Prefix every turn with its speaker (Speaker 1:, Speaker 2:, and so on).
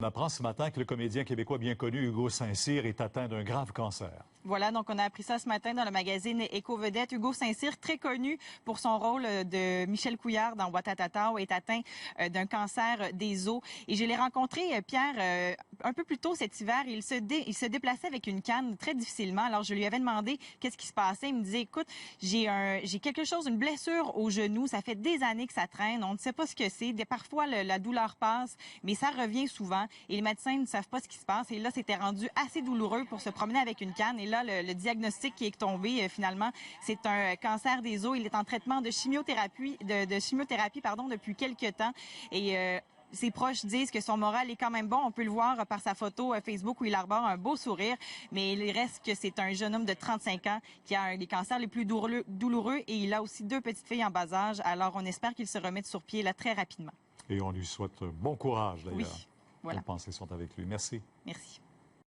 Speaker 1: On apprend ce matin que le comédien québécois bien connu Hugo Saint-Cyr est atteint d'un grave cancer.
Speaker 2: Voilà, donc on a appris ça ce matin dans le magazine Éco-Vedette. Hugo Saint-Cyr, très connu pour son rôle de Michel Couillard dans Ouattatata, est atteint d'un cancer des os. Et je l'ai rencontré, Pierre, un peu plus tôt cet hiver. Il se déplaçait avec une canne très difficilement. Alors je lui avais demandé qu'est-ce qui se passait. Il me disait, écoute, j'ai quelque chose, une blessure au genou. Ça fait des années que ça traîne. On ne sait pas ce que c'est. Parfois, la douleur passe, mais ça revient souvent. Et les médecins ne savent pas ce qui se passe. Et là, c'était rendu assez douloureux pour se promener avec une canne. Et là, le diagnostic qui est tombé, finalement, c'est un cancer des os. Il est en traitement de chimiothérapie, depuis quelques temps. Et ses proches disent que son moral est quand même bon. On peut le voir par sa photo Facebook où il arbore un beau sourire. Mais il reste que c'est un jeune homme de 35 ans qui a un des cancers les plus douloureux. Et il a aussi 2 petites filles en bas âge. Alors, on espère qu'il se remette sur pied là très rapidement.
Speaker 1: Et on lui souhaite bon courage, d'ailleurs.
Speaker 2: Oui, voilà.
Speaker 1: Nos pensées sont avec lui. Merci.
Speaker 2: Merci.